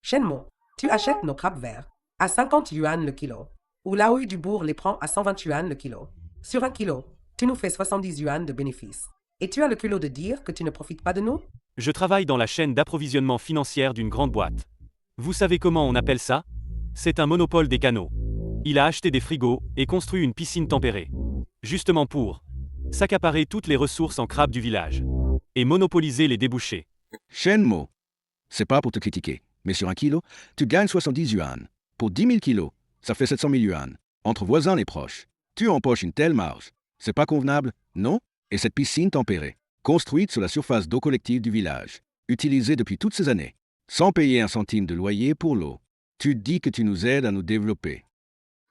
Shenmo, tu achètes nos crabes verts à 50 yuan le kilo. Ou Laoui du Bourg les prend à 120 yuan le kilo. Sur un kilo, tu nous fais 70 yuan de bénéfice. Et tu as le culot de dire que tu ne profites pas de nous? Je travaille dans la chaîne d'approvisionnement financière d'une grande boîte. Vous savez comment on appelle ça? C'est un monopole des canaux. Il a acheté des frigos et construit une piscine tempérée. Justement pour s'accaparer toutes les ressources en crabe du village. Et monopoliser les débouchés. Shenmo, c'est pas pour te critiquer, mais sur un kilo, tu gagnes 70 yuan. Pour 10 000 kilos, ça fait 700 000 yuan. Entre voisins et proches, tu empoches une telle marge. C'est pas convenable, non? Et cette piscine tempérée, construite sur la surface d'eau collective du village, utilisée depuis toutes ces années, sans payer un centime de loyer pour l'eau. Tu dis que tu nous aides à nous développer.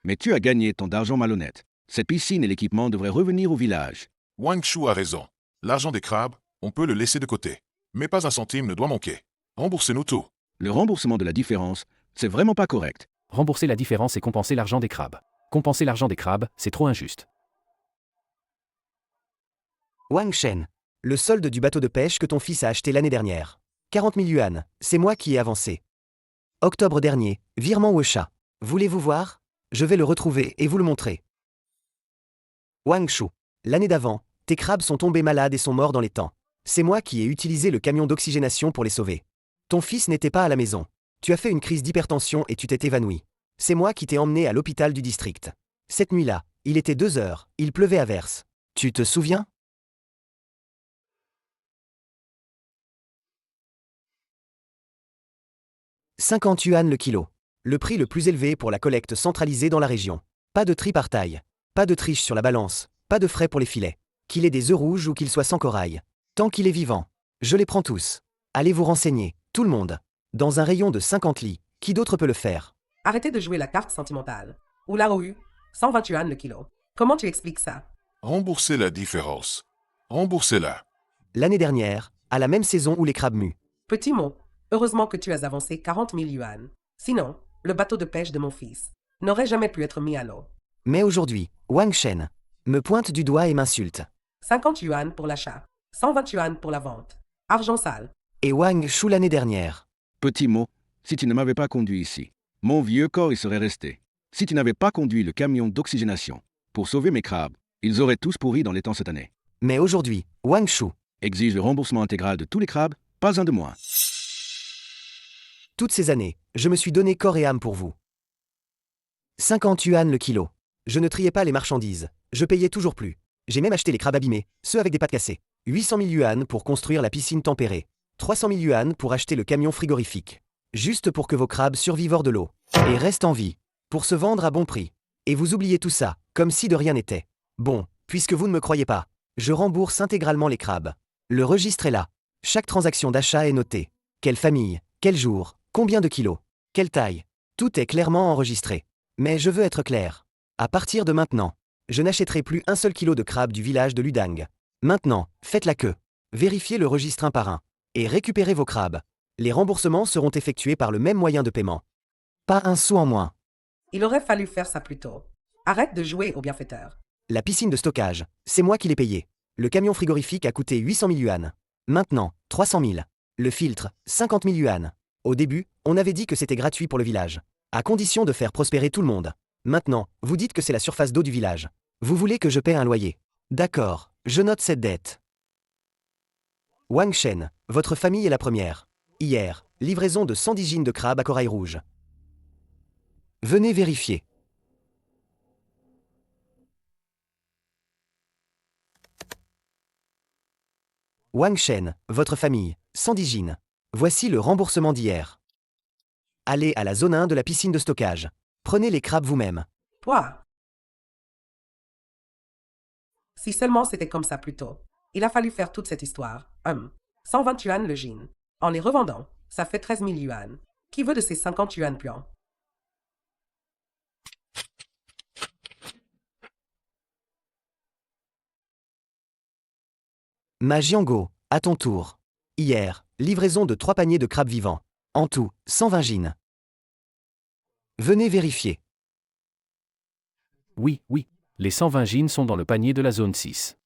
Mais tu as gagné tant d'argent malhonnête. Cette piscine et l'équipement devraient revenir au village. Wang Shu a raison. L'argent des crabes, on peut le laisser de côté. Mais pas un centime ne doit manquer. Remboursez-nous tout. Le remboursement de la différence, c'est vraiment pas correct. Rembourser la différence et compenser l'argent des crabes. Compenser l'argent des crabes, c'est trop injuste. Wang Shen, le solde du bateau de pêche que ton fils a acheté l'année dernière. 40 000 yuan, c'est moi qui ai avancé. Octobre dernier, virement Wesha. Voulez-vous voir? Je vais le retrouver et vous le montrer. Wang Shu, l'année d'avant, tes crabes sont tombés malades et sont morts dans les temps. C'est moi qui ai utilisé le camion d'oxygénation pour les sauver. Ton fils n'était pas à la maison. Tu as fait une crise d'hypertension et tu t'es évanoui. C'est moi qui t'ai emmené à l'hôpital du district. Cette nuit-là, il était 2 heures, il pleuvait à verse. Tu te souviens? « 50 yuan le kilo. Le prix le plus élevé pour la collecte centralisée dans la région. Pas de tripartaille. Pas de triche sur la balance. Pas de frais pour les filets. Qu'il ait des œufs rouges ou qu'il soit sans corail. Tant qu'il est vivant. Je les prends tous. Allez vous renseigner, tout le monde. Dans un rayon de 50 lits, qui d'autre peut le faire? Arrêtez de jouer la carte sentimentale. Ou Laoui, 120 yuan le kilo. Comment tu expliques ça? Remboursez la différence. Remboursez-la. L'année dernière, à la même saison où les crabes muent. Petit mot, heureusement que tu as avancé 40 000 yuan. Sinon, le bateau de pêche de mon fils n'aurait jamais pu être mis à l'eau. Mais aujourd'hui, Wang Shen me pointe du doigt et m'insulte. 50 yuan pour l'achat, 120 yuan pour la vente. Argent sale. Et Wang Shu l'année dernière. Petit mot, si tu ne m'avais pas conduit ici, mon vieux corps y serait resté. Si tu n'avais pas conduit le camion d'oxygénation pour sauver mes crabes, ils auraient tous pourri dans les temps cette année. Mais aujourd'hui, Wang Shu Exige le remboursement intégral de tous les crabes, pas un de moins. Toutes ces années, je me suis donné corps et âme pour vous. 50 yuan le kilo. Je ne triais pas les marchandises. Je payais toujours plus. J'ai même acheté les crabes abîmés, ceux avec des pattes cassées. 800 000 yuan pour construire la piscine tempérée. 300 000 yuan pour acheter le camion frigorifique. Juste pour que vos crabes survivent hors de l'eau. Et restent en vie. Pour se vendre à bon prix. Et vous oubliez tout ça, comme si de rien n'était. Bon, puisque vous ne me croyez pas, je rembourse intégralement les crabes. Le registre est là. Chaque transaction d'achat est notée. Quelle famille, quel jour, combien de kilos, quelle taille. Tout est clairement enregistré. Mais je veux être clair. À partir de maintenant, je n'achèterai plus un seul kilo de crabes du village de Ludang. Maintenant, faites la queue. Vérifiez le registre un par un. Et récupérez vos crabes. Les remboursements seront effectués par le même moyen de paiement. Pas un sou en moins. Il aurait fallu faire ça plus tôt. Arrête de jouer au bienfaiteur. La piscine de stockage, c'est moi qui l'ai payée. Le camion frigorifique a coûté 800 000 yuan. Maintenant, 300 000. Le filtre, 50 000 yuan. Au début, on avait dit que c'était gratuit pour le village. À condition de faire prospérer tout le monde. Maintenant, vous dites que c'est la surface d'eau du village. Vous voulez que je paie un loyer. D'accord, je note cette dette. Wang Shen, votre famille est la première. Hier, livraison de 110 gines de crabes à corail rouge. Venez vérifier. Wang Shen, votre famille, 110 gines. Voici le remboursement d'hier. Allez à la zone 1 de la piscine de stockage. Prenez les crabes vous-même. Toi. Si seulement c'était comme ça plus tôt. Il a fallu faire toute cette histoire. 120 yuan le jean. En les revendant, ça fait 13 000 yuan. Qui veut de ces 50 yuan puants? Ma Jiango, à ton tour. Hier, livraison de 3 paniers de crabes vivants. En tout, 120 gines. Venez vérifier. Oui, oui. Les 120 gines sont dans le panier de la zone 6.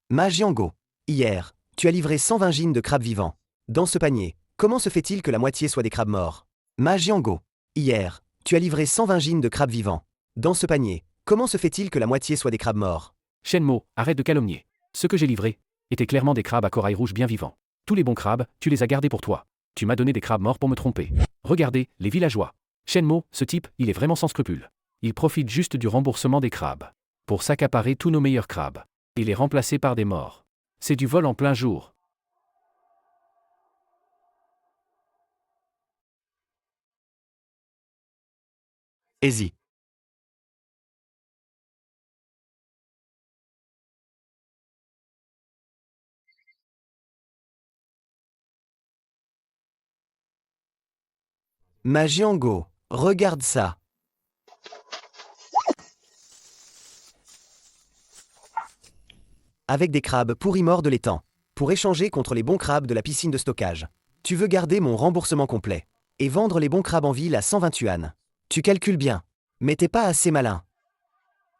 Ma Jiango. Hier, tu as livré 120 gines de crabes vivants. Dans ce panier, comment se fait-il que la moitié soit des crabes morts? Ma Jiango. Hier, tu as livré 120 gines de crabes vivants. Dans ce panier, comment se fait-il que la moitié soit des crabes morts? Shenmo, arrête de calomnier. Ce que j'ai livré étaient clairement des crabes à corail rouge bien vivants. Tous les bons crabes, tu les as gardés pour toi. Tu m'as donné des crabes morts pour me tromper. Regardez, les villageois. Shenmo, ce type, il est vraiment sans scrupules. Il profite juste du remboursement des crabes pour s'accaparer tous nos meilleurs crabes et les remplacer par des morts. C'est du vol en plein jour. Easy. Ma Jiango, regarde ça. Avec des crabes pourris morts de l'étang, pour échanger contre les bons crabes de la piscine de stockage. Tu veux garder mon remboursement complet et vendre les bons crabes en ville à 120 yuan. Tu calcules bien, mais t'es pas assez malin.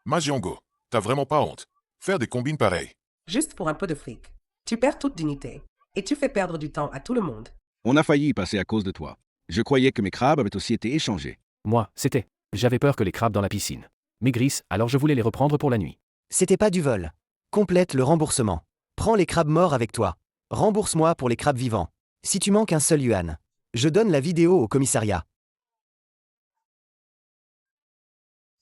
Ma Jiango, t'as vraiment pas honte. Faire des combines pareilles. Juste pour un peu de fric. Tu perds toute dignité. Et tu fais perdre du temps à tout le monde. On a failli y passer à cause de toi. Je croyais que mes crabes avaient aussi été échangés. Moi, c'était. J'avais peur que les crabes dans la piscine maigrissent, alors je voulais les reprendre pour la nuit. C'était pas du vol. Complète le remboursement. Prends les crabes morts avec toi. Rembourse-moi pour les crabes vivants. Si tu manques un seul yuan, je donne la vidéo au commissariat.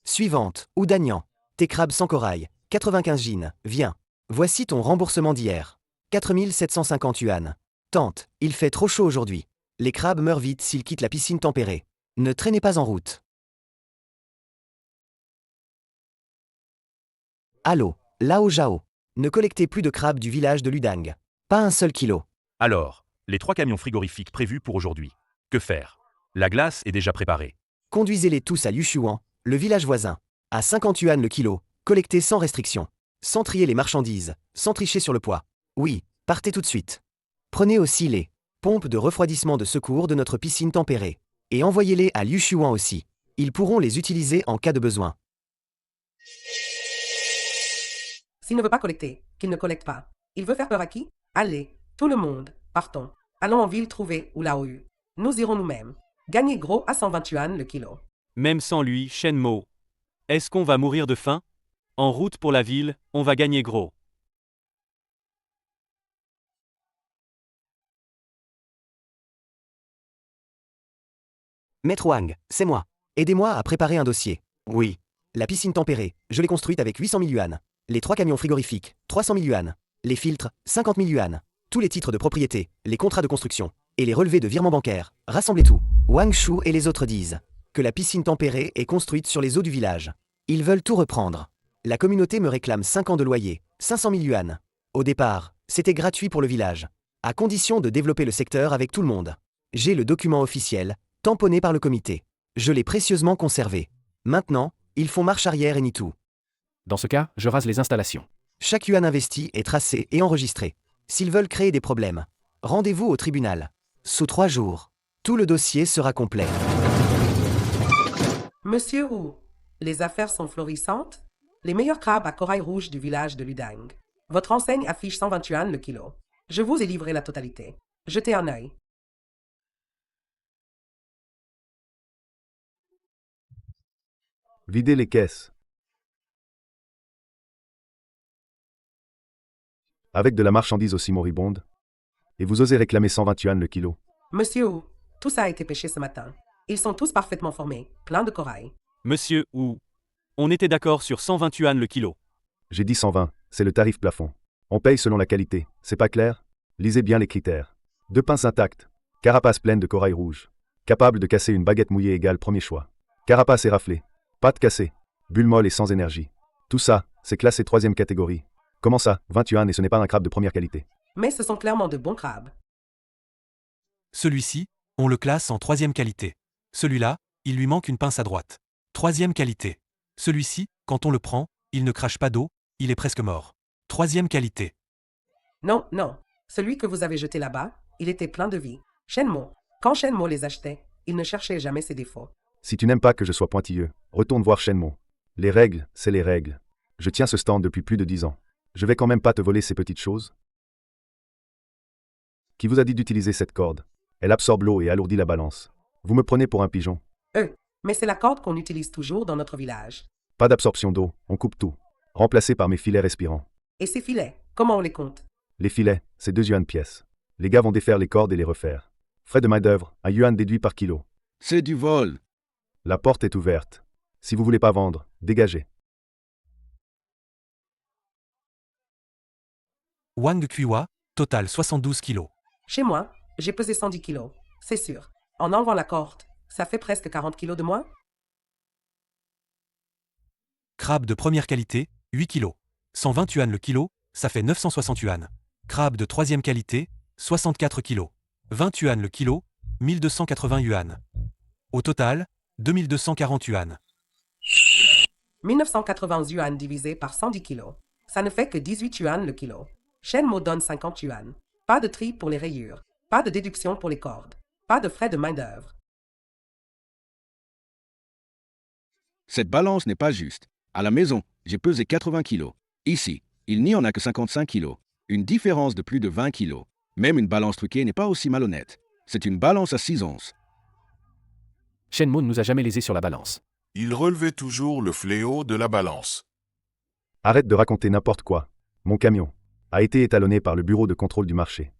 Suivante, Oudagnan. Tes crabes sans corail, 95 gines, viens. Voici ton remboursement d'hier. 4750 yuan. Tente, il fait trop chaud aujourd'hui. Les crabes meurent vite s'ils quittent la piscine tempérée. Ne traînez pas en route. Allô, Lao Zhao. Ne collectez plus de crabes du village de Ludang. Pas un seul kilo. Alors, les 3 camions frigorifiques prévus pour aujourd'hui. Que faire? La glace est déjà préparée. Conduisez-les tous à Liushuan, le village voisin. À 50 yuan le kilo, collectez sans restriction. Sans trier les marchandises, sans tricher sur le poids. Oui, partez tout de suite. Prenez aussi les pompes de refroidissement de secours de notre piscine tempérée. Et envoyez-les à Liushuan aussi. Ils pourront les utiliser en cas de besoin. S'il ne veut pas collecter, qu'il ne collecte pas. Il veut faire peur à qui? Allez, tout le monde, partons. Allons en ville trouver Oulaou. Nous irons nous-mêmes. Gagner gros à 120 yuan le kilo. Même sans lui, Shenmo. Est-ce qu'on va mourir de faim? En route pour la ville, on va gagner gros. Maître Wang, c'est moi. Aidez-moi à préparer un dossier. Oui. La piscine tempérée, je l'ai construite avec 800 000 yuan. Les 3 camions frigorifiques, 300 000 yuan. Les filtres, 50 000 yuan. Tous les titres de propriété, les contrats de construction et les relevés de virement bancaire. Rassemblez tout. Wang Shu et les autres disent que la piscine tempérée est construite sur les eaux du village. Ils veulent tout reprendre. La communauté me réclame 5 ans de loyer, 500 000 yuan. Au départ, c'était gratuit pour le village, à condition de développer le secteur avec tout le monde. J'ai le document officiel, tamponné par le comité. Je l'ai précieusement conservé. Maintenant, ils font marche arrière et nient tout. Dans ce cas, je rase les installations. Chaque yuan investi est tracé et enregistré. S'ils veulent créer des problèmes, rendez-vous au tribunal. Sous 3 jours, tout le dossier sera complet. Monsieur Wu, les affaires sont florissantes. Les meilleurs crabes à corail rouge du village de Ludang. Votre enseigne affiche 120 yuan le kilo. Je vous ai livré la totalité. Jetez un œil. Videz les caisses. Avec de la marchandise aussi moribonde. Et vous osez réclamer 120 yuan le kilo. Monsieur Wu, tout ça a été pêché ce matin. Ils sont tous parfaitement formés, pleins de corail. Monsieur Wu, on était d'accord sur 120 yuan le kilo. J'ai dit 120, c'est le tarif plafond. On paye selon la qualité, c'est pas clair? Lisez bien les critères. 2 pinces intactes. Carapace pleine de corail rouge. Capable de casser une baguette mouillée égale premier choix. Carapace éraflée. Pâte cassée. Bulle molle et sans énergie. Tout ça, c'est classé 3e catégorie. Comment ça, 20 yuan et ce n'est pas un crabe de première qualité? Mais ce sont clairement de bons crabes. Celui-ci, on le classe en 3e qualité. Celui-là, il lui manque une pince à droite. 3e qualité. Celui-ci, quand on le prend, il ne crache pas d'eau, il est presque mort. 3e qualité. Non, non. Celui que vous avez jeté là-bas, il était plein de vie. Shenmo, quand Shenmo les achetait, il ne cherchait jamais ses défauts. Si tu n'aimes pas que je sois pointilleux, retourne voir Shenmo. Les règles, c'est les règles. Je tiens ce stand depuis plus de 10 ans. Je vais quand même pas te voler ces petites choses. Qui vous a dit d'utiliser cette corde? Elle absorbe l'eau et alourdit la balance. Vous me prenez pour un pigeon. Mais c'est la corde qu'on utilise toujours dans notre village. Pas d'absorption d'eau, on coupe tout. Remplacé par mes filets respirants. Et ces filets, comment on les compte? Les filets, c'est 2 yuan pièce. Les gars vont défaire les cordes et les refaire. Frais de main-d'œuvre, 1 yuan déduit par kilo. C'est du vol. La porte est ouverte. Si vous voulez pas vendre, dégagez. Wang Kuiwa, total 72 kg. Chez moi, j'ai pesé 110 kilos, c'est sûr. En enlevant la corde, ça fait presque 40 kilos de moins? Crabe de première qualité, 8 kg. 120 yuan le kilo, ça fait 960 yuan. Crabe de troisième qualité, 64 kg. 20 yuan le kilo, 1280 yuan. Au total, 2240 yuan. 1980 yuan divisé par 110 kilos. Ça ne fait que 18 yuan le kilo. Shenmo donne 50 yuan. Pas de tri pour les rayures. Pas de déduction pour les cordes. Pas de frais de main-d'œuvre. Cette balance n'est pas juste. À la maison, j'ai pesé 80 kilos. Ici, il n'y en a que 55 kilos. Une différence de plus de 20 kilos. Même une balance truquée n'est pas aussi malhonnête. C'est une balance à 6 onces. Shenmo ne nous a jamais lésés sur la balance. Il relevait toujours le fléau de la balance. Arrête de raconter n'importe quoi. Mon camion a été étalonné par le bureau de contrôle du marché.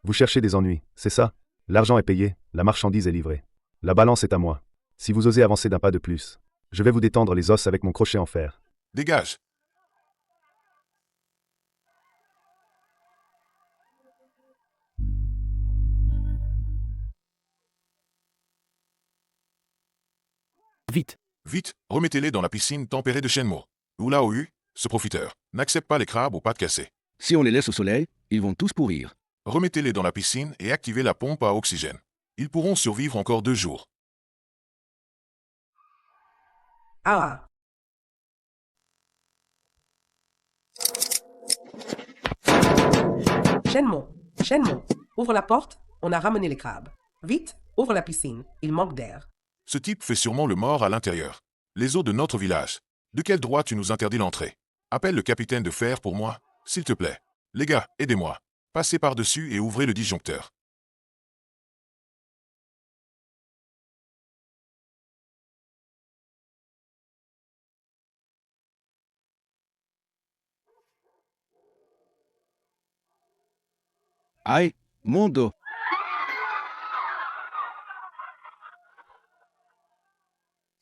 Vous cherchez des ennuis, c'est ça? L'argent est payé, la marchandise est livrée. La balance est à moi. Si vous osez avancer d'un pas de plus, je vais vous détendre les os avec mon crochet en fer. Dégage. Vite. Vite, remettez-les dans la piscine tempérée de Shenmo. Oulaou, ce profiteur, n'accepte pas les crabes aux pattes cassées. Si on les laisse au soleil, ils vont tous pourrir. Remettez-les dans la piscine et activez la pompe à oxygène. Ils pourront survivre encore 2 jours. Ah! Shenmo, Shenmo, ouvre la porte, on a ramené les crabes. Vite, ouvre la piscine, il manque d'air. Ce type fait sûrement le mort à l'intérieur. Les eaux de notre village. De quel droit tu nous interdis l'entrée? Appelle le capitaine de fer pour moi, s'il te plaît. Les gars, aidez-moi. Passez par-dessus et ouvrez le disjoncteur. Aïe, mon dos.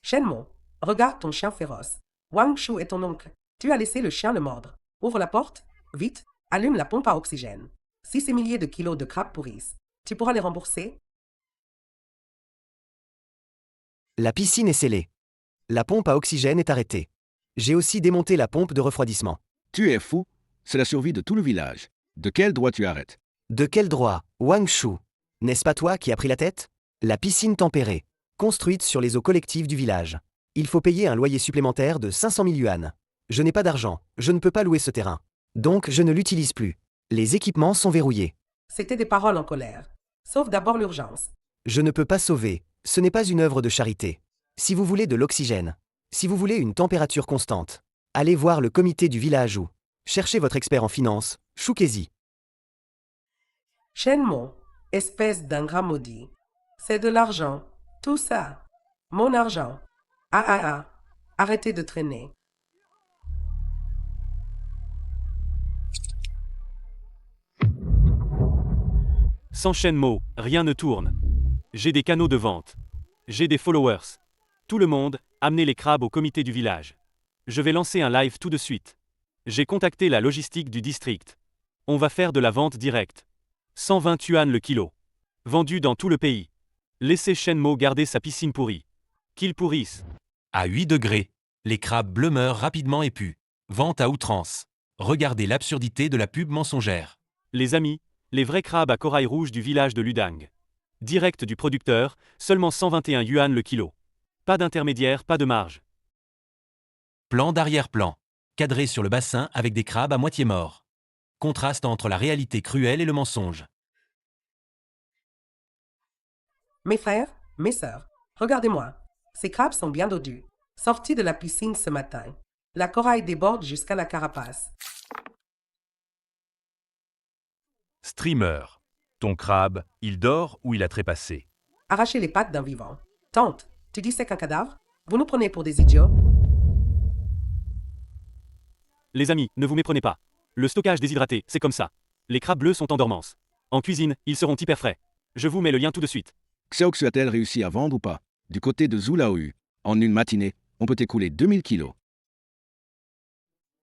Shenmo, regarde ton chien féroce. Wang Shu est ton oncle. Tu as laissé le chien le mordre. Ouvre la porte, vite, allume la pompe à oxygène. Si ces milliers de kilos de crabes pourrissent, tu pourras les rembourser? La piscine est scellée. La pompe à oxygène est arrêtée. J'ai aussi démonté la pompe de refroidissement. Tu es fou. C'est la survie de tout le village. De quel droit tu arrêtes? De quel droit, Wang Shu? N'est-ce pas toi qui as pris la tête? La piscine tempérée, construite sur les eaux collectives du village. Il faut payer un loyer supplémentaire de 500 000 yuan. Je n'ai pas d'argent, je ne peux pas louer ce terrain. Donc je ne l'utilise plus. Les équipements sont verrouillés. C'était des paroles en colère. Sauve d'abord l'urgence. Je ne peux pas sauver, ce n'est pas une œuvre de charité. Si vous voulez de l'oxygène, si vous voulez une température constante, allez voir le comité du village ou cherchez votre expert en finance, Choukezi. Shenmo, espèce d'ingrat maudit. C'est de l'argent. Tout ça. Mon argent. Ah. Arrêtez de traîner. Sans Shenmo, rien ne tourne. J'ai des canaux de vente. J'ai des followers. Tout le monde, amenez les crabes au comité du village. Je vais lancer un live tout de suite. J'ai contacté la logistique du district. On va faire de la vente directe. 120 yuan le kilo. Vendu dans tout le pays. Laissez Shenmo garder sa piscine pourrie. Qu'il pourrisse. À 8 degrés, les crabes bleus meurent rapidement et puent. Vente à outrance. Regardez l'absurdité de la pub mensongère. Les amis, les vrais crabes à corail rouge du village de Ludang. Direct du producteur, seulement 121 yuan le kilo. Pas d'intermédiaire, pas de marge. Plan d'arrière-plan. Cadré sur le bassin avec des crabes à moitié morts. Contraste entre la réalité cruelle et le mensonge. Mes frères, mes sœurs, regardez-moi. Ces crabes sont bien dodus. Sortis de la piscine ce matin. La corail déborde jusqu'à la carapace. Streamer. Ton crabe, il dort ou il a trépassé? Arracher les pattes d'un vivant. Tante, tu dis c'est qu'un cadavre? Vous nous prenez pour des idiots? Les amis, ne vous méprenez pas. Le stockage déshydraté, c'est comme ça. Les crabes bleus sont en dormance. En cuisine, ils seront hyper frais. Je vous mets le lien tout de suite. Xeox a-t-elle réussi à vendre ou pas? Du côté de Zulaou, en une matinée, on peut écouler 2000 kilos.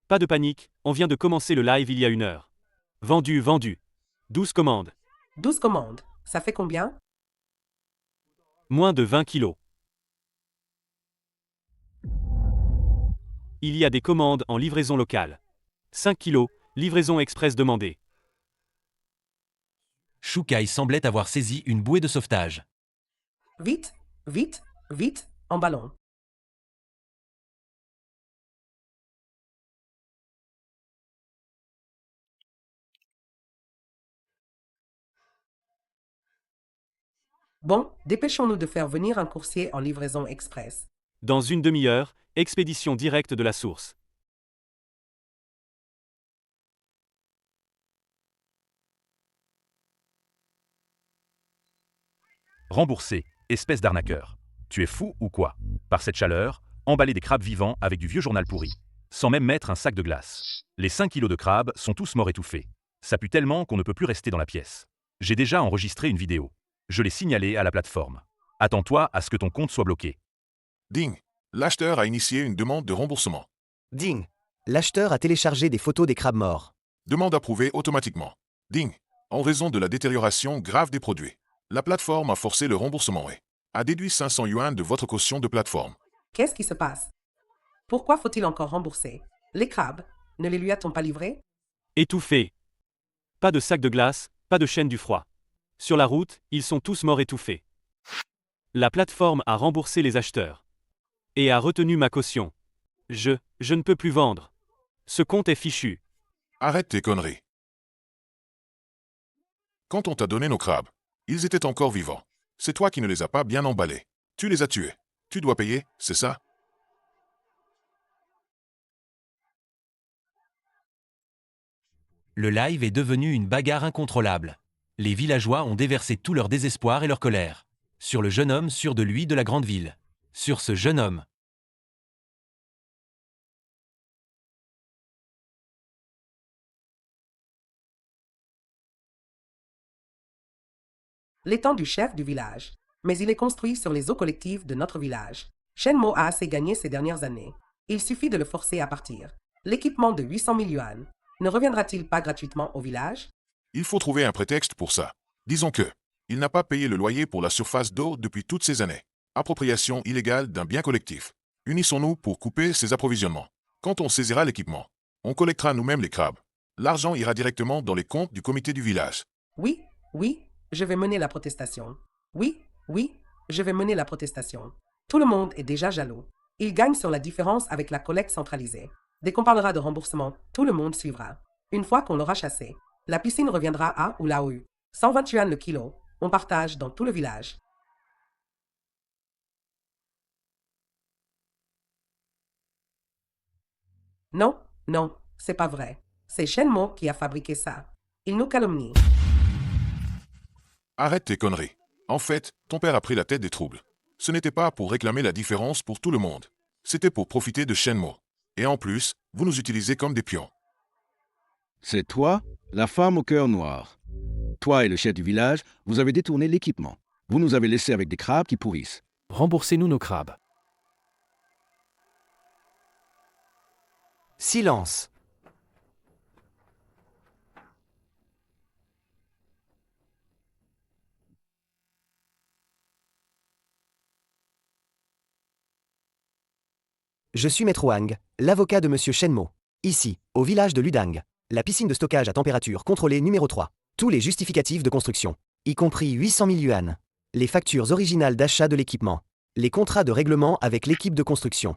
Pas de panique, on vient de commencer le live il y a 1 heure. Vendu, vendu. 12 commandes. 12 commandes. Ça fait combien? Moins de 20 kilos. Il y a des commandes en livraison locale. 5 kilos, livraison express demandée. Shukai semblait avoir saisi une bouée de sauvetage. Vite, vite, vite, en ballon. Bon, dépêchons-nous de faire venir un coursier en livraison express. Dans une demi-heure, expédition directe de la source. Remboursé, espèce d'arnaqueur. Tu es fou ou quoi? Par cette chaleur, emballer des crabes vivants avec du vieux journal pourri. Sans même mettre un sac de glace. Les 5 kilos de crabes sont tous morts étouffés. Ça pue tellement qu'on ne peut plus rester dans la pièce. J'ai déjà enregistré une vidéo. Je l'ai signalée à la plateforme. Attends-toi à ce que ton compte soit bloqué. Ding. L'acheteur a initié une demande de remboursement. Ding. L'acheteur a téléchargé des photos des crabes morts. Demande approuvée automatiquement. Ding. En raison de la détérioration grave des produits. La plateforme a forcé le remboursement et a déduit 500 yuan de votre caution de plateforme. Qu'est-ce qui se passe? Pourquoi faut-il encore rembourser? Les crabes, ne les lui a-t-on pas livrés? Étouffé. Pas de sac de glace, pas de chaîne du froid. Sur la route, ils sont tous morts étouffés. La plateforme a remboursé les acheteurs. Et a retenu ma caution. Je ne peux plus vendre. Ce compte est fichu. Arrête tes conneries. Quand on t'a donné nos crabes, ils étaient encore vivants. C'est toi qui ne les as pas bien emballés. Tu les as tués. Tu dois payer, c'est ça? Le live est devenu une bagarre incontrôlable. Les villageois ont déversé tout leur désespoir et leur colère. Sur le jeune homme sûr de lui de la grande ville. Sur ce jeune homme. L'étang du chef du village. Mais il est construit sur les eaux collectives de notre village. Shenmo a assez gagné ces dernières années. Il suffit de le forcer à partir. L'équipement de 800 000 yuan ne reviendra-t-il pas gratuitement au village? Il faut trouver un prétexte pour ça. Disons que il n'a pas payé le loyer pour la surface d'eau depuis toutes ces années. Appropriation illégale d'un bien collectif. Unissons-nous pour couper ces approvisionnements. Quand on saisira l'équipement, on collectera nous-mêmes les crabes. L'argent ira directement dans les comptes du comité du village. Oui, oui, je vais mener la protestation. Oui, oui, je vais mener la protestation. Tout le monde est déjà jaloux. Il gagne sur la différence avec la collecte centralisée. Dès qu'on parlera de remboursement, tout le monde suivra. Une fois qu'on l'aura chassé, la piscine reviendra à Oulaou. 120 yuan le kilo. On partage dans tout le village. Non, non, c'est pas vrai. C'est Shenmo qui a fabriqué ça. Il nous calomnie. Arrête tes conneries. En fait, ton père a pris la tête des troubles. Ce n'était pas pour réclamer la différence pour tout le monde. C'était pour profiter de Shenmo. Et en plus, vous nous utilisez comme des pions. C'est toi, la femme au cœur noir. Toi et le chef du village, vous avez détourné l'équipement. Vous nous avez laissés avec des crabes qui pourrissent. Remboursez-nous nos crabes. Silence. Je suis Maître Wang, l'avocat de Monsieur Shenmo. Ici, au village de Ludang, la piscine de stockage à température contrôlée numéro 3. Tous les justificatifs de construction, y compris 800 000 yuan. Les factures originales d'achat de l'équipement. Les contrats de règlement avec l'équipe de construction.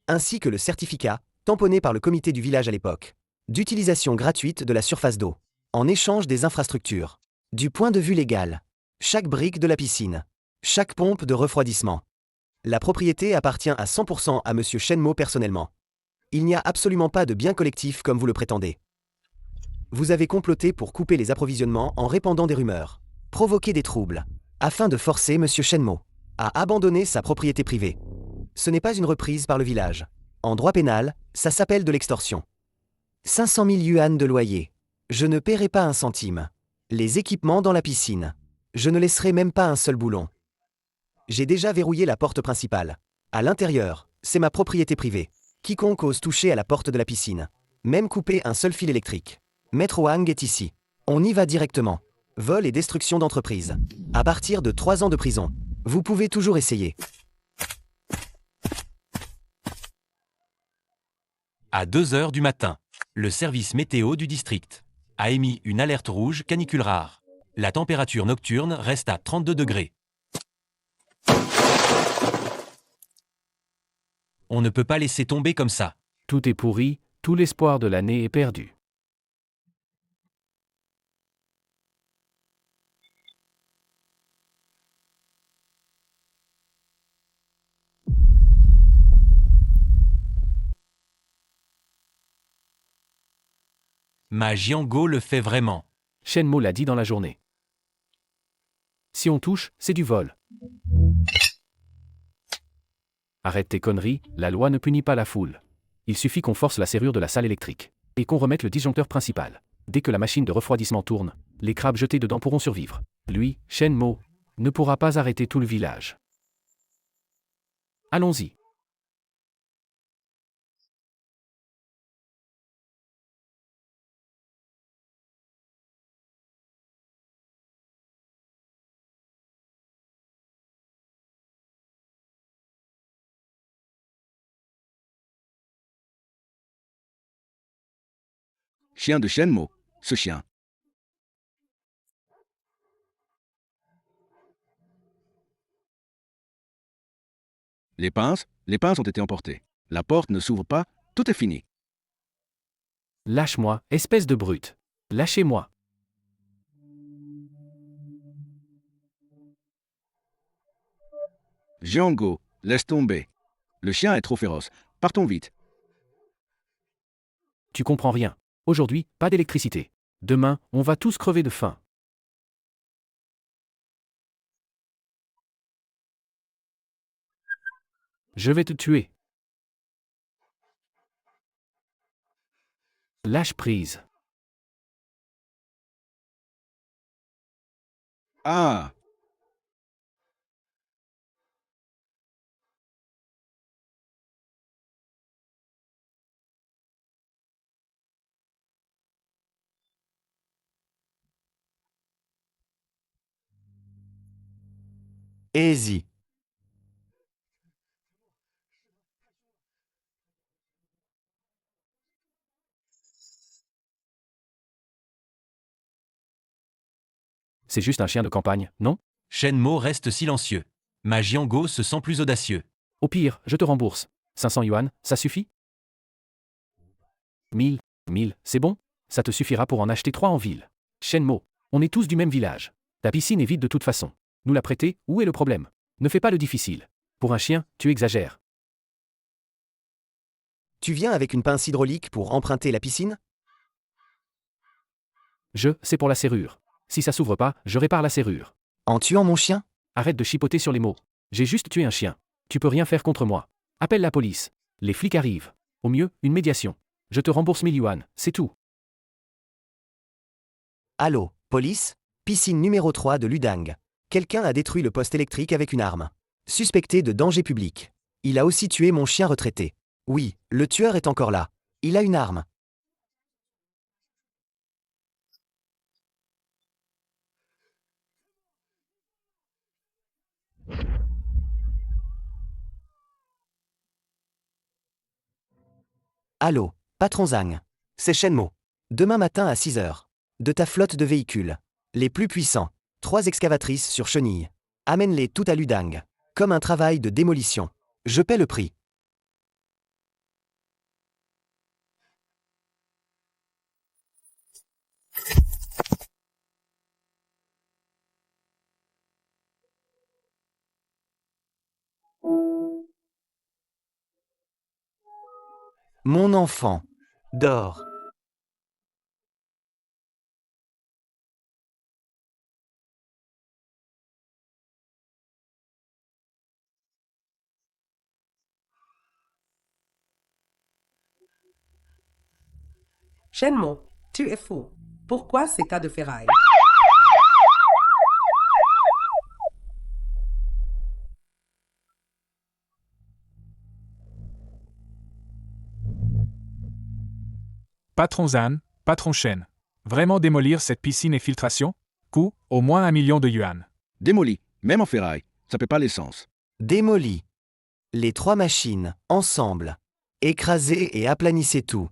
Ainsi que le certificat, tamponné par le comité du village à l'époque, d'utilisation gratuite de la surface d'eau, en échange des infrastructures. Du point de vue légal, chaque brique de la piscine, chaque pompe de refroidissement. La propriété appartient à 100% à Monsieur Shenmo personnellement. Il n'y a absolument pas de bien collectif comme vous le prétendez. Vous avez comploté pour couper les approvisionnements en répandant des rumeurs, provoquer des troubles, afin de forcer M. Shenmo à abandonner sa propriété privée. Ce n'est pas une reprise par le village. En droit pénal, ça s'appelle de l'extorsion. 500 000 yuan de loyer. Je ne paierai pas un centime. Les équipements dans la piscine. Je ne laisserai même pas un seul boulon. J'ai déjà verrouillé la porte principale. À l'intérieur, c'est ma propriété privée. Quiconque ose toucher à la porte de la piscine, même couper un seul fil électrique. Maître Wang est ici. On y va directement. Vol et destruction d'entreprise. À partir de 3 ans de prison. Vous pouvez toujours essayer. À 2 heures du matin, le service météo du district a émis une alerte rouge canicule rare. La température nocturne reste à 32 degrés. On ne peut pas laisser tomber comme ça. Tout est pourri, tout l'espoir de l'année est perdu. Ma Jiango le fait vraiment. Shenmo l'a dit dans la journée. Si on touche, c'est du vol. Arrête tes conneries, la loi ne punit pas la foule. Il suffit qu'on force la serrure de la salle électrique. Et qu'on remette le disjoncteur principal. Dès que la machine de refroidissement tourne, les crabes jetés dedans pourront survivre. Lui, Shenmo, ne pourra pas arrêter tout le village. Allons-y. Chien de Shenmo, ce chien. Les pinces ont été emportées. La porte ne s'ouvre pas, tout est fini. Lâche-moi, espèce de brute. Lâchez-moi. Jiango, laisse tomber. Le chien est trop féroce. Partons vite. Tu comprends rien. Aujourd'hui, pas d'électricité. Demain, on va tous crever de faim. Je vais te tuer. Lâche prise. Ah! Easy. C'est juste un chien de campagne, non? Shenmo reste silencieux. Ma Jiango se sent plus audacieux. Au pire, je te rembourse. 500 yuan, ça suffit? 1000, c'est bon? Ça te suffira pour en acheter 3 en ville. Shenmo, on est tous du même village. Ta piscine est vide de toute façon. Nous la prêter, où est le problème? Ne fais pas le difficile. Pour un chien, tu exagères. Tu viens avec une pince hydraulique pour emprunter la piscine? C'est pour la serrure. Si ça s'ouvre pas, je répare la serrure. En tuant mon chien? Arrête de chipoter sur les mots. J'ai juste tué un chien. Tu peux rien faire contre moi. Appelle la police. Les flics arrivent. Au mieux, une médiation. Je te rembourse 1000 yuan, c'est tout. Allô, police? Piscine numéro 3 de Ludang. Quelqu'un a détruit le poste électrique avec une arme. Suspecté de danger public. Il a aussi tué mon chien retraité. Oui, le tueur est encore là. Il a une arme. Allô, patron Zhang. C'est Shenmo. Demain matin à 6 heures. De ta flotte de véhicules. Les plus puissants. 3 excavatrices sur chenilles. Amène-les toutes à Ludang. Comme un travail de démolition. Je paie le prix. Mon enfant. Dors. Shenmue, tu es fou. Pourquoi ces tas de ferraille? Patron Zan, patron Shen. Vraiment démolir cette piscine et filtration? Coût, au moins 1 million de yuan. Démoli, même en ferraille, ça paie pas l'essence. Démolis. Les 3 machines, ensemble. Écrasez et aplanissez tout.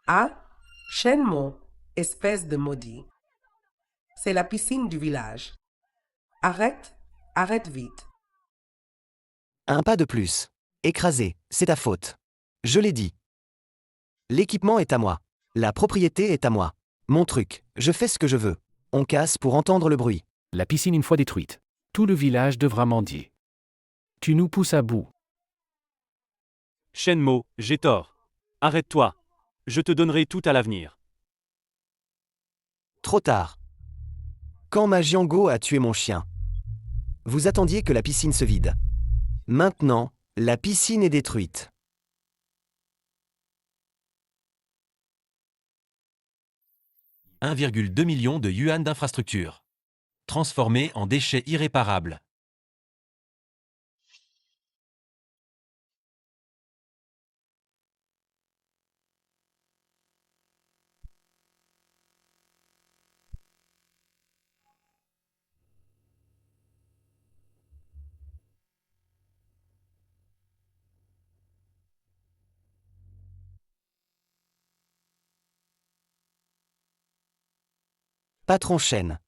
Ah, Shenmue, espèce de maudit. C'est la piscine du village. Arrête, arrête vite. Un pas de plus. Écrasez, c'est ta faute. Je l'ai dit. L'équipement est à moi. La propriété est à moi. Mon truc, je fais ce que je veux. On casse pour entendre le bruit. La piscine une fois détruite. Tout le village devra mendier. Tu nous pousses à bout. Shenmue, j'ai tort. Arrête-toi. Je te donnerai tout à l'avenir. Trop tard. Quand ma Jiango a tué mon chien. Vous attendiez que la piscine se vide. Maintenant, la piscine est détruite. « 1,2 million de yuan d'infrastructure. Transformés en déchets irréparables. Patron Shen.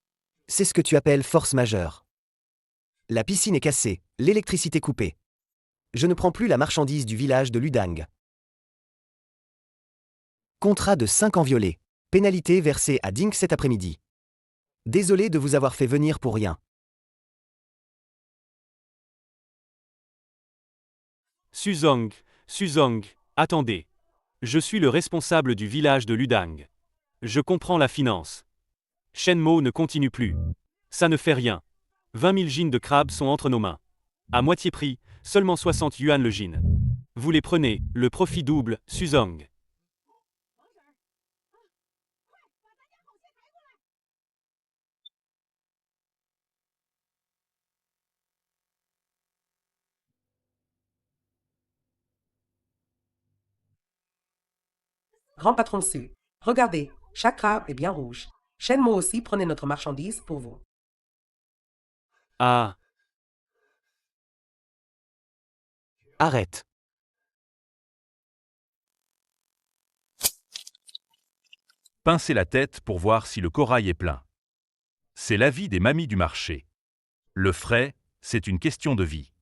C'est ce que tu appelles force majeure. La piscine est cassée, l'électricité coupée. Je ne prends plus la marchandise du village de Ludang. Contrat de 5 ans violé. Pénalité versée à Ding cet après-midi. Désolé de vous avoir fait venir pour rien. Suzong, attendez. Je suis le responsable du village de Ludang. Je comprends la finance. Shenmue ne continue plus. Ça ne fait rien. 20 000 jeans de crabe sont entre nos mains. À moitié prix, seulement 60 yuan le jean. Vous les prenez, le profit double, Suzong. Grand patron Su, regardez, chaque crabe est bien rouge. Shenmue aussi prenez notre marchandise pour vous. Ah, Arrête. Pincez la tête pour voir si le corail est plein. C'est l'avis des mamies du marché. Le frais, c'est une question de vie.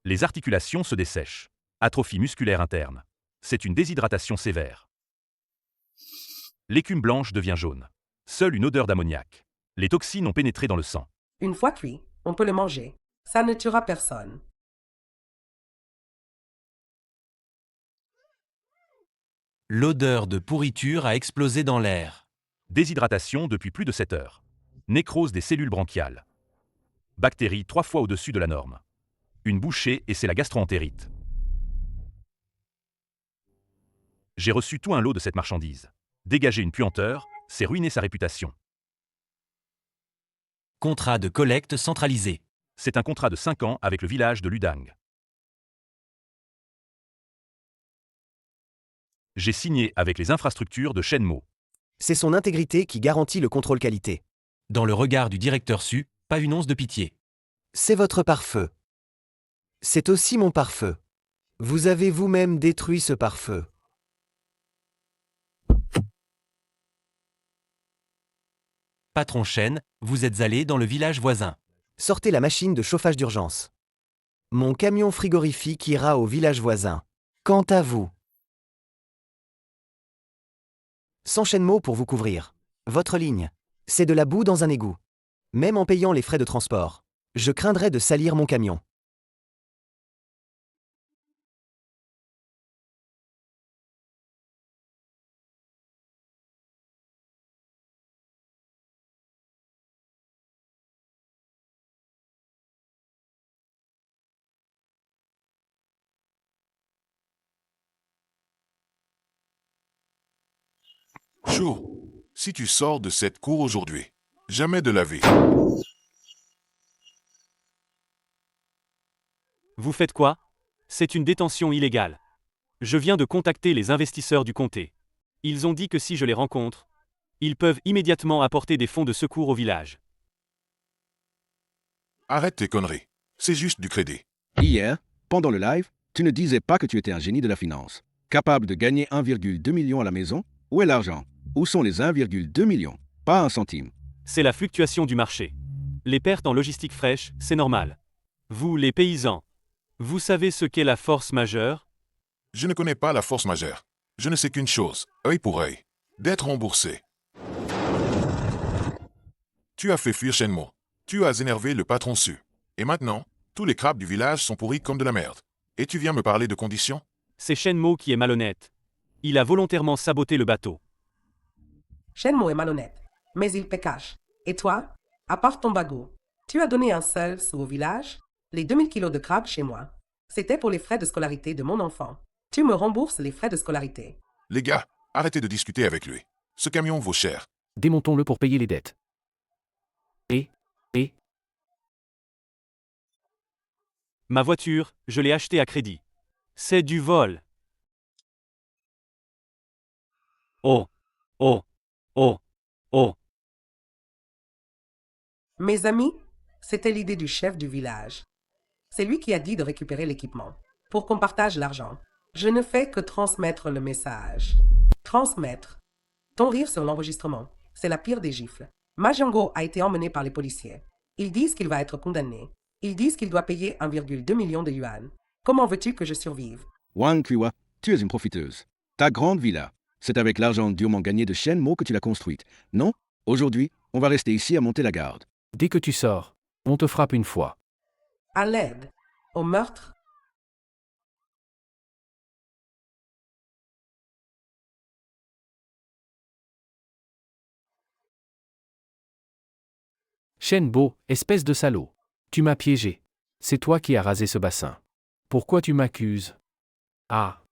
Les articulations se dessèchent. Atrophie musculaire interne. C'est une déshydratation sévère. L'écume blanche devient jaune. Seule une odeur d'ammoniac. Les toxines ont pénétré dans le sang. Une fois cuit, on peut le manger. Ça ne tuera personne. L'odeur de pourriture a explosé dans l'air. Déshydratation depuis plus de 7 heures. Nécrose des cellules bronchiales. Bactéries 3 fois au-dessus de la norme. Une bouchée et c'est la gastroentérite. J'ai reçu tout un lot de cette marchandise. Dégager une puanteur, c'est ruiner sa réputation. Contrat de collecte centralisé. C'est un contrat de 5 ans avec le village de Ludang. J'ai signé avec les infrastructures de Shenmue. C'est son intégrité qui garantit le contrôle qualité. Dans le regard du directeur Su, pas une once de pitié. C'est votre pare-feu. C'est aussi mon pare-feu. Vous avez vous-même détruit ce pare-feu. Patron Shen, vous êtes allé dans le village voisin. Sortez la machine de chauffage d'urgence. Mon camion frigorifique ira au village voisin. Quant à vous, Sans Shenmo pour vous couvrir. Votre ligne. C'est de la boue dans un égout. Même en payant les frais de transport. Je craindrais de salir mon camion. Chou, si tu sors de cette cour aujourd'hui, jamais de la vie. Vous faites quoi? C'est une détention illégale. Je viens de contacter les investisseurs du comté. Ils ont dit que si je les rencontre, ils peuvent immédiatement apporter des fonds de secours au village. Arrête tes conneries. C'est juste du crédit. Hier, pendant le live, tu ne disais pas que tu étais un génie de la finance, capable de gagner 1,2 million à la maison. Où est l'argent? Où sont les 1,2 millions? Pas un centime. C'est la fluctuation du marché. Les pertes en logistique fraîche, c'est normal. Vous, les paysans, vous savez ce qu'est la force majeure? Je ne connais pas la force majeure. Je ne sais qu'une chose, œil pour œil. D'être remboursé. Tu as fait fuir Shenmo. Tu as énervé le patron Su. Et maintenant, tous les crabes du village sont pourris comme de la merde. Et tu viens me parler de conditions? C'est Shenmo qui est malhonnête. Il a volontairement saboté le bateau. Shenmo est malhonnête, mais il paie cash. Et toi, à part ton bagot, tu as donné un seul sou au village? Les 2000 kilos de crabes chez moi. C'était pour les frais de scolarité de mon enfant. Tu me rembourses les frais de scolarité. Les gars, arrêtez de discuter avec lui. Ce camion vaut cher. Démontons-le pour payer les dettes. Et Ma voiture, je l'ai achetée à crédit. C'est du vol. Oh, oh, oh, oh. Mes amis, c'était l'idée du chef du village. C'est lui qui a dit de récupérer l'équipement, pour qu'on partage l'argent. Je ne fais que transmettre le message. Transmettre. Ton rire sur l'enregistrement, c'est la pire des gifles. Mahjong a été emmené par les policiers. Ils disent qu'il va être condamné. Ils disent qu'il doit payer 1,2 million de yuan. Comment veux-tu que je survive? Wang Kuwa, tu es une profiteuse. Ta grande villa, c'est avec l'argent durement gagné de Shenmo que tu l'as construite. Non? Aujourd'hui, on va rester ici à monter la garde. dès que tu sors, on te frappe une fois. À l'aide. Au meurtre. Shenbo, espèce de salaud. Tu m'as piégé. C'est toi qui as rasé ce bassin. Pourquoi tu m'accuses? Ah.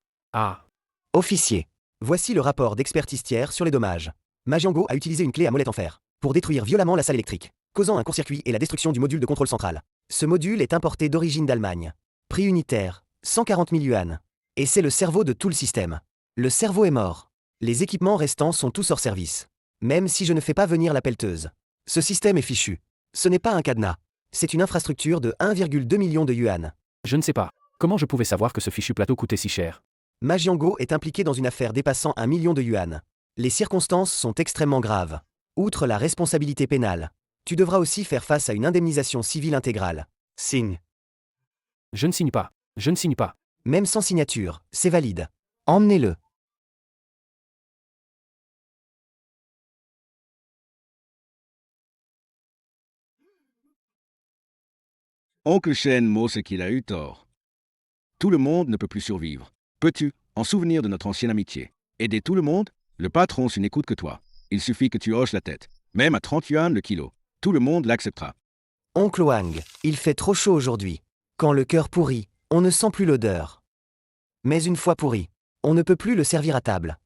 Officier. Voici le rapport d'expertise tiers sur les dommages. Mahjong a utilisé une clé à molette en fer pour détruire violemment la salle électrique, causant un court-circuit et la destruction du module de contrôle central. Ce module est importé d'origine d'Allemagne. Prix unitaire, 140 000 yuan. Et c'est le cerveau de tout le système. Le cerveau est mort. Les équipements restants sont tous hors service. Même si je ne fais pas venir la pelleteuse. Ce système est fichu. Ce n'est pas un cadenas. C'est une infrastructure de 1,2 million de yuan. Je ne sais pas. Comment je pouvais savoir que ce fichu plateau coûtait si cher? Mahjong est impliqué dans une affaire dépassant 1 million de yuan. Les circonstances sont extrêmement graves. Outre la responsabilité pénale, tu devras aussi faire face à une indemnisation civile intégrale. Signe. Je ne signe pas. Je ne signe pas. Même sans signature, c'est valide. Emmenez-le. Oncle Shenmo sait qu'il a eu tort. Tout le monde ne peut plus survivre. Peux-tu, en souvenir de notre ancienne amitié, aider tout le monde? Le patron s'y n'écoute que toi. Il suffit que tu hoches la tête. Même à 30 yuan le kilo. Tout le monde l'acceptera. Oncle Wang, il fait trop chaud aujourd'hui. Quand le cœur pourrit, on ne sent plus l'odeur. Mais une fois pourri, on ne peut plus le servir à table.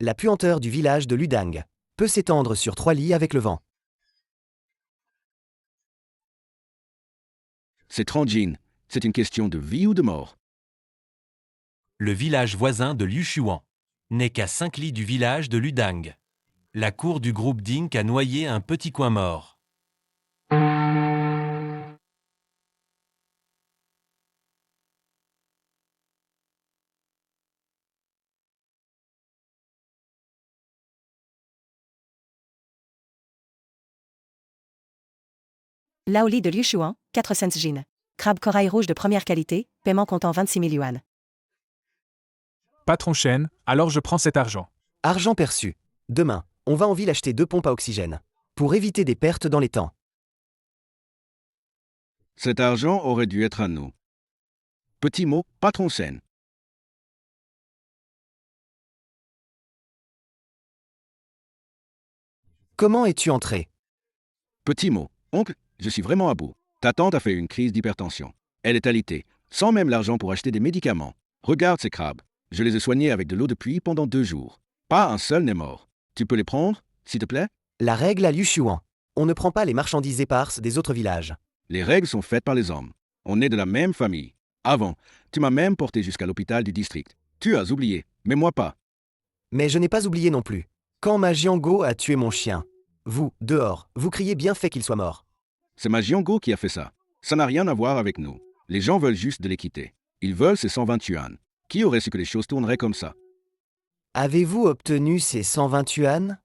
La puanteur du village de Ludang peut s'étendre sur 3 lits avec le vent. C'est Tranjin. C'est une question de vie ou de mort. Le village voisin de Liushuan n'est qu'à 5 lits du village de Ludang. La cour du groupe Dink a noyé un petit coin mort. Laoli de Liushuan, 4 cents Jin. Crabe corail rouge de première qualité, paiement comptant 26 000 yuan. Patron Chen, alors je prends cet argent. Argent perçu. Demain, on va en ville acheter 2 pompes à oxygène. Pour éviter des pertes dans les temps. Cet argent aurait dû être à nous. Petit mot, patron Chen. Comment es-tu entré? Petit mot, oncle, je suis vraiment à bout. Ta tante a fait une crise d'hypertension. Elle est alitée, sans même l'argent pour acheter des médicaments. Regarde ces crabes. Je les ai soignés avec de l'eau de pluie pendant 2 jours. Pas un seul n'est mort. Tu peux les prendre, s'il te plaît? La règle à Liushuan. On ne prend pas les marchandises éparses des autres villages. Les règles sont faites par les hommes. On est de la même famille. Avant, tu m'as même porté jusqu'à l'hôpital du district. Tu as oublié, mais moi pas. Mais je n'ai pas oublié non plus. Quand ma Jiango a tué mon chien, vous, dehors, vous criez bien fait qu'il soit mort. C'est ma Jiango qui a fait ça. Ça n'a rien à voir avec nous. Les gens veulent juste de l'équité. Ils veulent ces 120 yuan. Qui aurait su que les choses tourneraient comme ça? Avez-vous obtenu ces 120 yuan?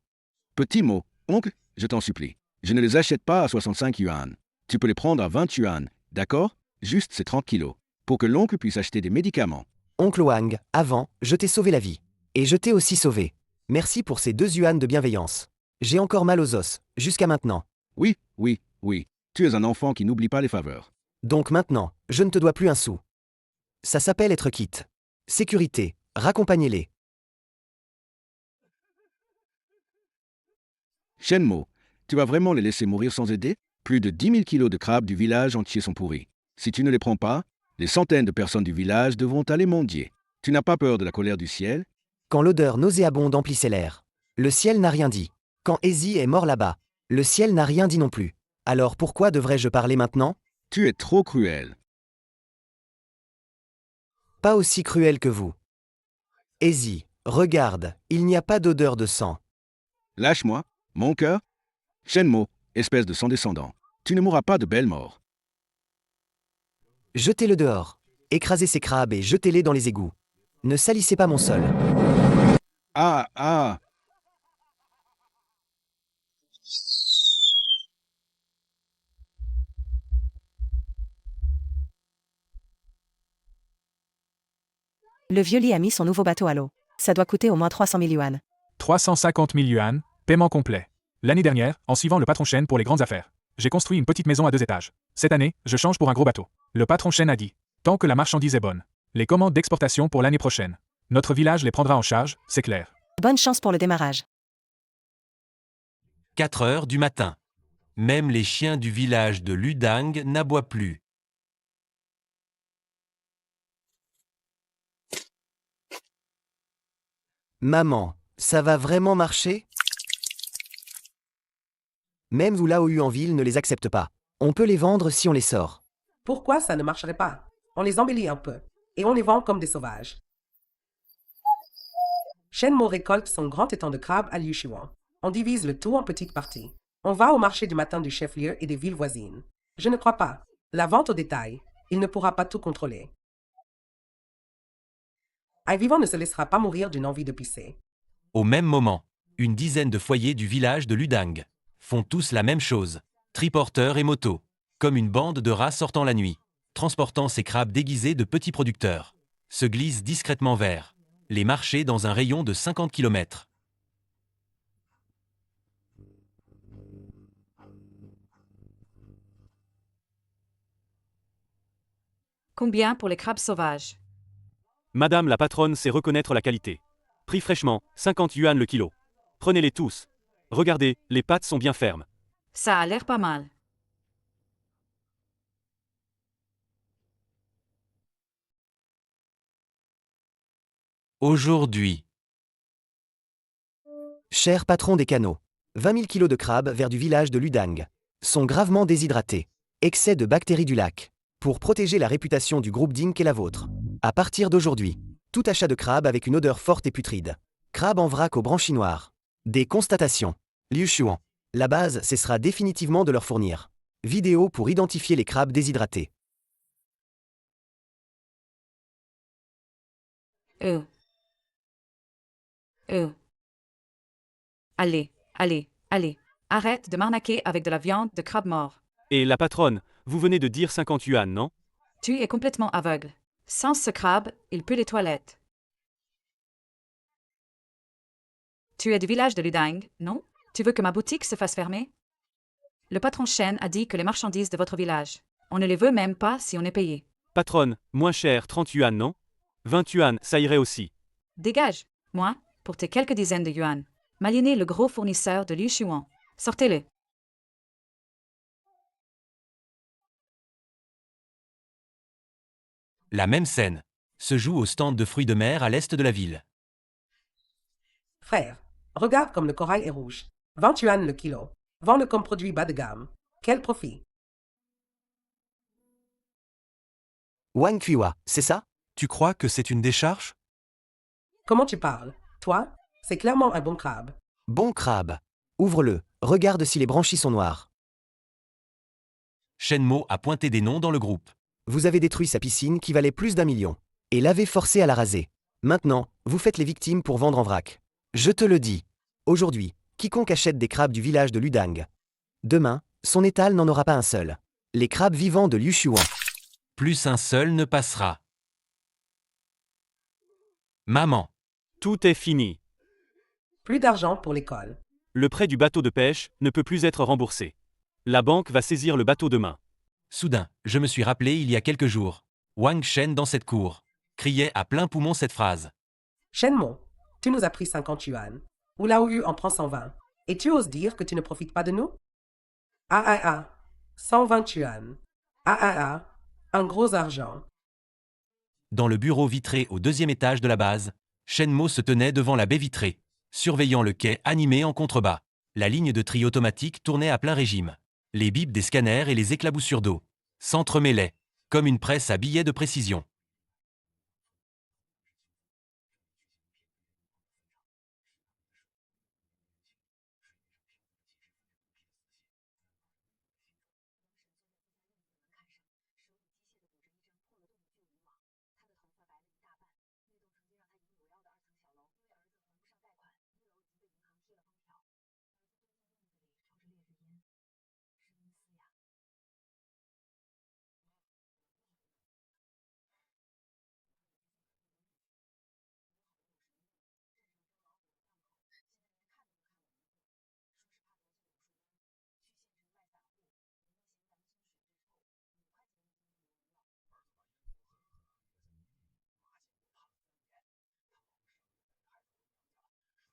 Petit mot, oncle, je t'en supplie. Je ne les achète pas à 65 yuan. Tu peux les prendre à 20 yuan, d'accord? Juste ces 30 kilos. Pour que l'oncle puisse acheter des médicaments. Oncle Wang, avant, je t'ai sauvé la vie. Et je t'ai aussi sauvé. Merci pour ces 2 yuan de bienveillance. J'ai encore mal aux os, jusqu'à maintenant. Oui, oui, oui. Tu es un enfant qui n'oublie pas les faveurs. Donc maintenant, je ne te dois plus un sou. Ça s'appelle être quitte. Sécurité, raccompagnez-les. Shenmo, tu vas vraiment les laisser mourir sans aider? Plus de 10 000 kilos de crabes du village entier sont pourris. Si tu ne les prends pas, les centaines de personnes du village devront aller mendier. Tu n'as pas peur de la colère du ciel? Quand l'odeur nauséabonde emplissait l'air, le ciel n'a rien dit. Quand Ezi est mort là-bas, le ciel n'a rien dit non plus. Alors pourquoi devrais-je parler maintenant? Tu es trop cruel. Pas aussi cruel que vous. Ezi, regarde, il n'y a pas d'odeur de sang. Lâche-moi, mon cœur. Shenmo, espèce de sans-descendant. Tu ne mourras pas de belle mort. Jetez-le dehors. Écrasez ces crabes et jetez-les dans les égouts. Ne salissez pas mon sol. Ah, ah! Le vieux lit a mis son nouveau bateau à l'eau. Ça doit coûter au moins 300 000 yuan. 350 000 yuan, paiement complet. L'année dernière, en suivant le patron Chen pour les grandes affaires, j'ai construit une petite maison à 2 étages. Cette année, je change pour un gros bateau. Le patron Chen a dit, tant que la marchandise est bonne, les commandes d'exportation pour l'année prochaine. Notre village les prendra en charge, c'est clair. Bonne chance pour le démarrage. 4 heures du matin. Même les chiens du village de Ludang n'aboient plus. Maman, ça va vraiment marcher? Même Oulaou en ville ne les accepte pas. On peut les vendre si on les sort. Pourquoi ça ne marcherait pas? On les embellit un peu. Et on les vend comme des sauvages. Shenmo récolte son grand étang de crabes à Liushuan. On divise le tout en petites parties. On va au marché du matin du chef-lieu et des villes voisines. Je ne crois pas. La vente au détail, il ne pourra pas tout contrôler. Un vivant ne se laissera pas mourir d'une envie de pisser. Au même moment, une dizaine de foyers du village de Ludang font tous la même chose. Triporteurs et motos, comme une bande de rats sortant la nuit, transportant ces crabes déguisés de petits producteurs, se glissent discrètement vers les marchés dans un rayon de 50 km. Combien pour les crabes sauvages? Madame la patronne sait reconnaître la qualité. Prix fraîchement, 50 yuan le kilo. Prenez-les tous. Regardez, les pattes sont bien fermes. Ça a l'air pas mal. Aujourd'hui, Cher patron des canaux, 20 000 kilos de crabes vers du village de Ludang sont gravement déshydratés. Excès de bactéries du lac. Pour protéger la réputation du groupe Dink et la vôtre. À partir d'aujourd'hui, tout achat de crabes avec une odeur forte et putride. Crabes en vrac aux branchies noires. Des constatations. Liushuan. La base cessera définitivement de leur fournir. Vidéo pour identifier les crabes déshydratés. Allez, allez, allez. Arrête de m'arnaquer avec de la viande de crabe mort. Et la patronne, vous venez de dire 50 yuan, non? Tu es complètement aveugle. Sans ce crabe, il pue les toilettes. Tu es du village de Luding, non? Tu veux que ma boutique se fasse fermer? Le patron Shen a dit que les marchandises de votre village, on ne les veut même pas si on est payé. Patronne, moins cher, 30 yuan, non? 20 yuan, ça irait aussi. Dégage, moi, pour tes quelques dizaines de yuan. Maliné le gros fournisseur de Liu Shuan. Sortez-le. La même scène se joue au stand de fruits de mer à l'est de la ville. Frère, regarde comme le corail est rouge. 20 yuan le kilo. Vends-le comme produit bas de gamme. Quel profit? Wang Kuiwa, c'est ça? Tu crois que c'est une décharge? Comment tu parles? Toi, c'est clairement un bon crabe. Bon crabe. Ouvre-le, regarde si les branchies sont noires. Shenmo a pointé des noms dans le groupe. Vous avez détruit sa piscine qui valait plus d'1 million. Et l'avez forcé à la raser. Maintenant, vous faites les victimes pour vendre en vrac. Je te le dis. Aujourd'hui, quiconque achète des crabes du village de Luding. Demain, son étal n'en aura pas un seul. Les crabes vivants de Liu Shuan. Plus un seul ne passera. Maman. Tout est fini. Plus d'argent pour l'école. Le prêt du bateau de pêche ne peut plus être remboursé. La banque va saisir le bateau demain. Soudain, je me suis rappelé il y a quelques jours. Wang Shen dans cette cour criait à plein poumon cette phrase. Shenmo, tu nous as pris 50 yuan. Ou Laoyu en prend 120. Et tu oses dire que tu ne profites pas de nous? Ah ah ah. 120 yuan. Ah ah ah. Un gros argent. Dans le bureau vitré au 2e étage de la base, Shenmo se tenait devant la baie vitrée, surveillant le quai animé en contrebas. La ligne de tri automatique tournait à plein régime. Les bips des scanners et les éclaboussures d'eau s'entremêlaient, comme une presse à billets de précision.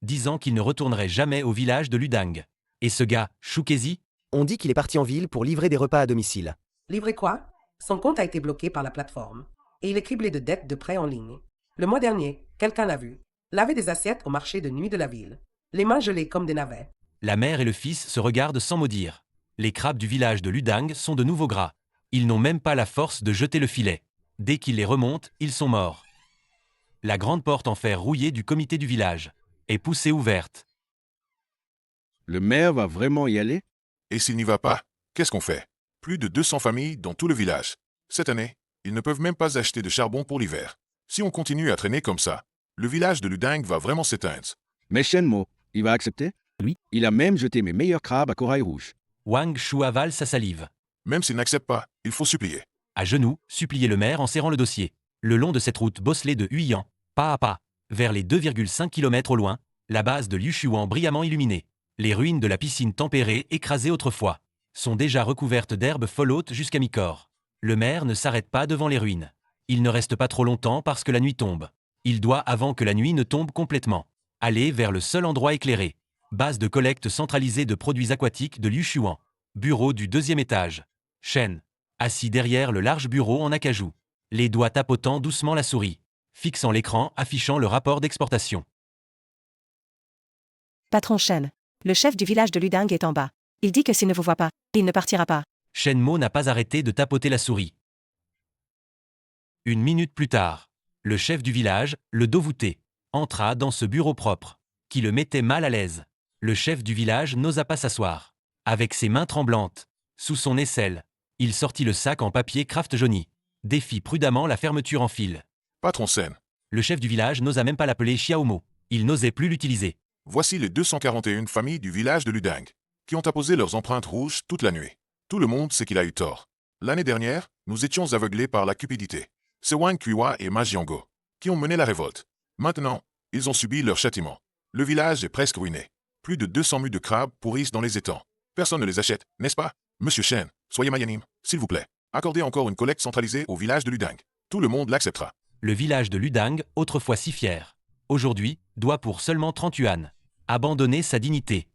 Disant qu'il ne retournerait jamais au village de Luding. Et ce gars, Shukezi, On dit qu'il est parti en ville pour livrer des repas à domicile. Livré quoi? Son compte a été bloqué par la plateforme. Et il est criblé de dettes de prêts en ligne. Le mois dernier, quelqu'un l'a vu. Laver des assiettes au marché de nuit de la ville. Les mains gelées comme des navets. la mère et le fils se regardent sans mot dire. Les crabes du village de Luding sont de nouveau gras. Ils n'ont même pas la force de jeter le filet. Dès qu'ils les remontent, ils sont morts. La grande porte en fer rouillé du comité du village est poussée ouverte. Le maire va vraiment y aller? Et s'il n'y va pas, qu'est-ce qu'on fait? Plus de 200 familles dans tout le village. Cette année, ils ne peuvent même pas acheter de charbon pour l'hiver. Si on continue à traîner comme ça, le village de Luding va vraiment s'éteindre. Mais Shenmo, il va accepter? Oui. Il a même jeté mes meilleurs crabes à corail rouge. Wang Shu avale sa salive. Même s'il n'accepte pas, il faut supplier. À genoux, suppliait le maire en serrant le dossier. Le long de cette route bosselée de Huiyan, pas à pas, vers les 2,5 km au loin, la base de Liu Shuan brillamment illuminée. Les ruines de la piscine tempérée, écrasées autrefois, sont déjà recouvertes d'herbes follotes jusqu'à mi-corps. Le maire ne s'arrête pas devant les ruines. Il ne reste pas trop longtemps parce que la nuit tombe. Il doit, avant que la nuit ne tombe complètement, aller vers le seul endroit éclairé. Base de collecte centralisée de produits aquatiques de Liu Shuan. Bureau du 2e étage. Shen, assis derrière le large bureau en acajou, les doigts tapotant doucement la souris, fixant l'écran affichant le rapport d'exportation. Patron Shen. Le chef du village de Luding est en bas. Il dit que s'il ne vous voit pas, il ne partira pas. Shenmo n'a pas arrêté de tapoter la souris. 1 minute plus tard, le chef du village, le dos voûté, entra dans ce bureau propre, qui le mettait mal à l'aise. Le chef du village n'osa pas s'asseoir. Avec ses mains tremblantes, sous son aisselle, il sortit le sac en papier Kraft jauni, défit prudemment la fermeture en fil. Patron Sen, Le chef du village n'osa même pas l'appeler Xiaomo. Il n'osait plus l'utiliser. voici les 241 familles du village de Luding, qui ont apposé leurs empreintes rouges toute la nuit. Tout le monde sait qu'il a eu tort. L'année dernière, nous étions aveuglés par la cupidité. C'est Wang Kuiwa et Ma Jiango qui ont mené la révolte. Maintenant, ils ont subi leur châtiment. Le village est presque ruiné. Plus de 200 mules de crabes pourrissent dans les étangs. Personne ne les achète, n'est-ce pas? Monsieur Chen, soyez magnanime, s'il vous plaît. Accordez encore une collecte centralisée au village de Luding. Tout le monde l'acceptera. Le village de Luding, autrefois si fier, aujourd'hui, doit pour seulement 30 yuan abandonner sa dignité.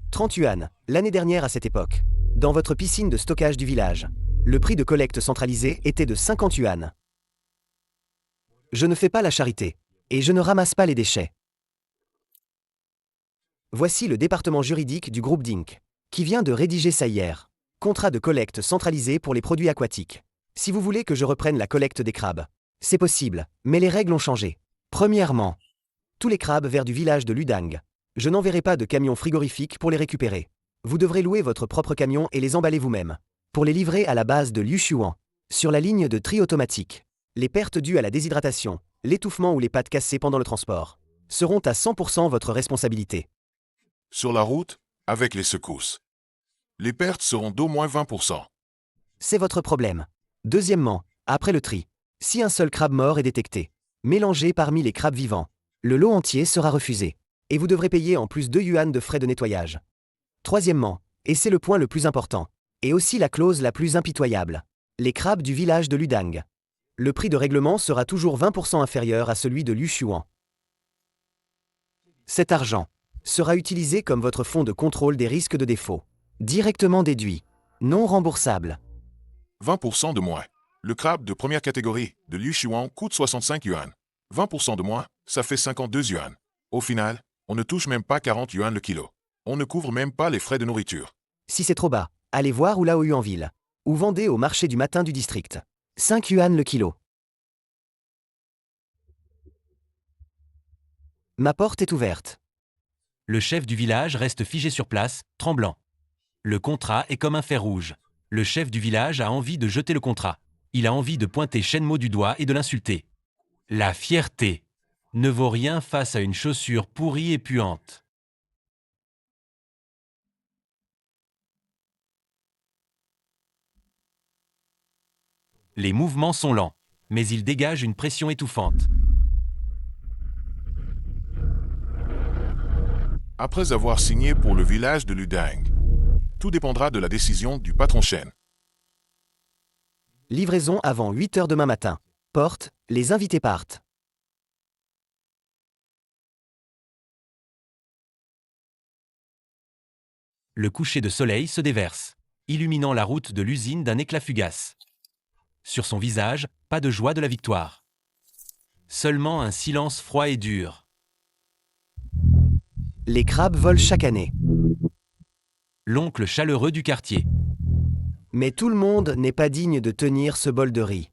« 30 yuan, l'année dernière à cette époque. Dans votre piscine de stockage du village. Le prix de collecte centralisé était de 50 yuan. Je ne fais pas la charité. Et je ne ramasse pas les déchets. Voici le département juridique du groupe Dink, qui vient de rédiger ça hier. Contrat de collecte centralisé pour les produits aquatiques. Si vous voulez que je reprenne la collecte des crabes, c'est possible, mais les règles ont changé. Premièrement, tous les crabes vers du village de Luding. Je n'enverrai pas de camion frigorifique pour les récupérer. Vous devrez louer votre propre camion et les emballer vous-même. Pour les livrer à la base de Liushuan, sur la ligne de tri automatique. Les pertes dues à la déshydratation, l'étouffement ou les pattes cassées pendant le transport seront à 100% votre responsabilité. Sur la route, avec les secousses. Les pertes seront d'au moins 20%. C'est votre problème. Deuxièmement, après le tri, si un seul crabe mort est détecté, mélangé parmi les crabes vivants, le lot entier sera refusé. Et vous devrez payer en plus 2 yuan de frais de nettoyage. Troisièmement, et c'est le point le plus important, et aussi la clause la plus impitoyable, les crabes du village de Luding. Le prix de règlement sera toujours 20% inférieur à celui de Liushuan. Cet argent sera utilisé comme votre fonds de contrôle des risques de défaut, directement déduit, non remboursable. 20% de moins. Le crabe de première catégorie de Liushuan coûte 65 yuan. 20% de moins, ça fait 52 yuan. Au final, on ne touche même pas 40 yuan le kilo. On ne couvre même pas les frais de nourriture. Si c'est trop bas, allez voir Oulaohu en ville. Ou vendez au marché du matin du district. 5 yuan le kilo. Ma porte est ouverte. Le chef du village reste figé sur place, tremblant. Le contrat est comme un fer rouge. Le chef du village a envie de jeter le contrat. Il a envie de pointer Shenmo du doigt et de l'insulter. La fierté ne vaut rien face à une chaussure pourrie et puante. Les mouvements sont lents, mais ils dégagent une pression étouffante. Après avoir signé pour le village de Luding, tout dépendra de la décision du patron Chen. Livraison avant 8 h demain matin. Porte, les invités partent. Le coucher de soleil se déverse, illuminant la route de l'usine d'un éclat fugace. Sur son visage, pas de joie de la victoire. Seulement un silence froid et dur. Les crabes volent chaque année. L'oncle chaleureux du quartier. Mais tout le monde n'est pas digne de tenir ce bol de riz.